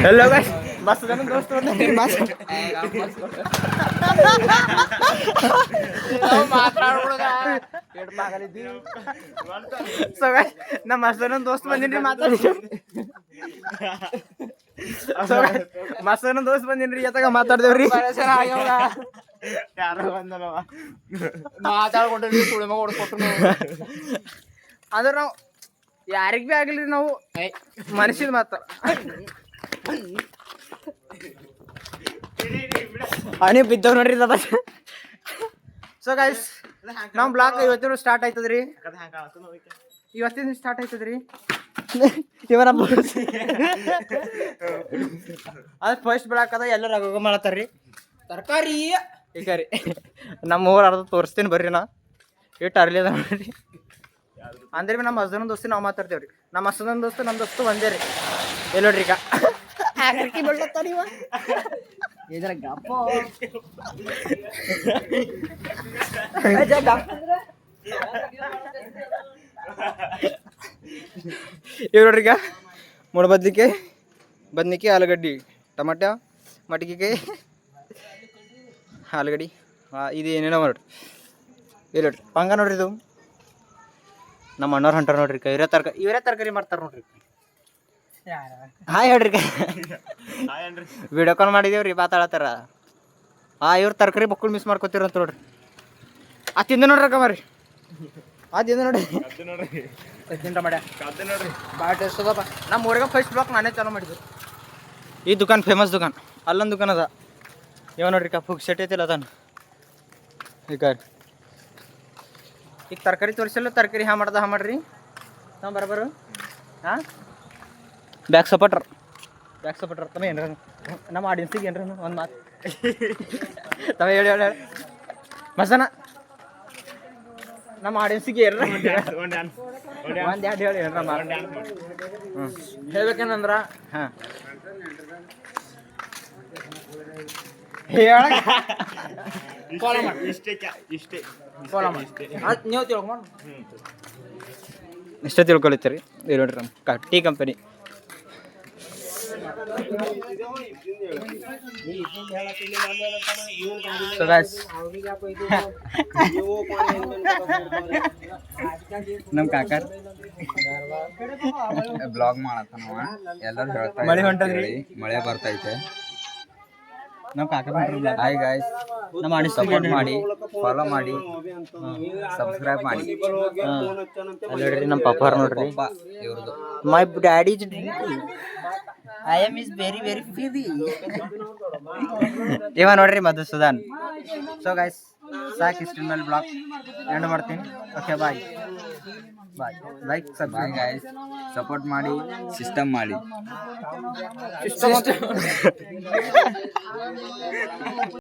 hello guys मस्त जन दोस्त ಬಂದ್ರಿ ಮಸ್ತ್ ಮಾತಾಡ್ಬಿಡುಗ ಎಡ್ ಪಾಗಲಿದ್ದಿ ಸೊ गाइस ನಮ್ಮ ಮಸ್ತ್ ಜನ ದೋಸ್ತ ಬಂದಿನ್ರಿ ಮಾತಾಡಿ ಸೊ ಮಸ್ತ್ ಜನ ದೋಸ್ತ ಬಂದಿನ್ರಿ ಎತ್ತಾಗ ಮಾತಾಡ್ದೇವ್ರಿ ಪರೇಶಾನ ಆಗ್ಯಾವ ಯಾರೋ ಬಂದನವ ಮಾತಾಡ್ಕೊಂಡ್ರಿ ಸುಳಿ ಮಗ ಹೊಡ್ಕೊಟ್ಟು ಅಂದ್ರೆ ನಾವು ಯಾರಿಗ್ ಬಿ ಆಗ್ಲಿ ನಾವು ಮನುಷ್ಯದ ಮಾತಾಡ ಅವನೇ ಬಿದ್ದವ್ ನೋಡ್ರಿ ದಬ ಸೊ ಗೈಸ್ ನಮ್ಮ ಬ್ಲಾಗ್ ಇವತ್ತಿನ ಸ್ಟಾರ್ಟ್ ಆಯ್ತದ್ರಿ ಇವತ್ತಿನ ಸ್ಟಾರ್ಟ್ ಆಯ್ತದ್ರಿ ಇವರ ಅದು ಫಸ್ಟ್ ಬ್ಲಾಕ್ ಅದ ಎಲ್ಲರೂ ಆಗೋಗ ಮಾಡತ್ತಾರ್ರಿ ತರಕಾರಿ ಈಗ ರೀ ನಮ್ಮ ಊರು ಅರ್ಧ ತೋರಿಸ್ತೀನಿ ಬರ್ರಿ ನಾ ಇಟ್ಟು ಅರ್ಲಿ ಅದ ನೋಡ್ರಿ ಅಂದ್ರೆ ನಮ್ಮ ಹಸ್ಬೆಂಡ್ ದೋಸ್ತಿ ನಾವು ಮಾತಾಡ್ತೇವ್ರಿ ನಮ್ಮ ಹಸ್ಬೆಂಡ್ ದೋಸ್ತು ನಮ್ಮ ದೋಸ್ತು ಒಂದೇ ರೀ ಎಲ್ಲಿ ನೋಡ್ರಿ ಈಗ ಬೆಳ್ತಾರ ಇವ ಇದ್ರ ಗಪ್ಪ ಇವ್ ನೋಡ್ರಿ ಈಗ ಬದ್ನಿಕಾಯಿ ಆಲೂಗಡ್ಡಿ ಟಮಾಟ ಮಟಕಿಕಾಯಿ ಆಲೂಗಡ್ಡಿ ಇದು ಏನೇನೋ ನೋಡ್ರಿ ಇಲ್ಲಿ ನೋಡ್ರಿ ಪಂಗ ನೋಡ್ರಿ ಇದು ನಮ್ಮ ಅಣ್ಣವ್ರು ಹೊಂಟಾರ ನೋಡ್ರಿ ಇವರೇ ತರಕಾರಿ ಮಾಡ್ತಾರ ನೋಡ್ರಿ ಹಾಯ್ ಹೇಳ್ರಿ ವಿಡಿಯೋ ಕಾಲ್ ಮಾಡಿದೇವ್ರಿ ಮಾತಾಡತ್ತಾರ ಇವ್ರು ತರಕಾರಿ ಬಕ್ಕಳು ಮಿಸ್ ಮಾಡ್ಕೊತೀರಂತ ನೋಡ್ರಿ ತಿಂದ ನೋಡ್ರಿ ಕಮರಿ ತಿಂದ ನೋಡ್ರಿ ಟಮಾಟ ಭಾಳ ಟೇಸ್ಟ್ ಅದಪ್ಪ ನಮ್ಮ ಊರಿಗೆ ಫಸ್ಟ್ ಬ್ಲಾಕ್ ನಾನೇ ಚಾಲೂ ಮಾಡಿದ್ರು ಈ ದುಕಾನ್ ಫೇಮಸ್ ದುಕಾನ್ ಅಲ್ಲೊಂದು ದುಕಾನ್ ಅದ ಇವ ನೋಡ್ರಿ ಫುಗ್ ಸೆಟ್ ಐತಿಲ್ಲ ಅದಾನ ಈಗ ತರಕಾರಿ ತೋರಿಸಲ್ಲ ತರಕಾರಿ ಮಾಡ್ರಿ ನಾವು ಬರೋಬರು ಬ್ಯಾಕ್ ಸಪೋರ್ಟರ್ ತಮ್ಮ ಏನ್ರ ನಮ್ಮ ಆಡಿಯನ್ಸಿಗೆ ಏನ್ರ ಒಂದು ಮಾತು ತಮ್ಮ ಹೇಳಿ ಮಸನ ನಮ್ಮ ಆಡಿಯನ್ಸಿಗೆ ಏನ್ರ ಒಂದು ಎರಡು ಹೇಳಿ ಏನ್ರ ಹೇಳ್ಬೇಕೇನಂದ್ರ ಹಾಂ ಫಾಲೋ ಮಾಡಿ ನೀವು ತಿಳ್ಕೊಂಡು ಇಷ್ಟೇ ತಿಳ್ಕೊಳಿತೀರಿ ಇದು ನೋಡ್ರಿ ನಮ್ಮ ಟೀ ಕಂಪನಿ ನಮ್ಮ ಕಾಕರ್ ಬ್ಲಾಗ್ ಮಾಡತ್ತನವ ಎಲ್ಲರೂ ಹೇಳ್ತಾ ಮಳೆ ಹೊಂಟದ್ರಿ ಮಳೆ ಬರ್ತೈತೆ ನಮ್ಮ ಕಾಕರ್ ಹಾಯ್ ಗಾಯ್ಸ್ ನಮ್ಮ ಸಪೋರ್ಟ್ ಮಾಡಿ ಫಾಲೋ ಮಾಡಿ ಸಬ್ಸ್ಕ್ರೈಬ್ ಮಾಡಿ ನೋಡ್ರಿ ನಮ್ಮ ಪಪ್ಪ ನೋಡ್ರಿ ಇವ್ರದ್ದು my daddy I am is very very ಫೀದಿ ಇವ ನೋಡ್ರಿ ಮಧುಸೂದನ್ ಸೊ ಗೈಸ್ ಸಾಕು ಇಷ್ಟಿನ ಮೇಲೆ ಬ್ಲಾಗ್ ಎಂಡ್ ಮಾಡ್ತೀನಿ okay bye like bye guys support ಮಾಡಿ ಸಿಸ್ಟಮ್ ಮಾಡಿ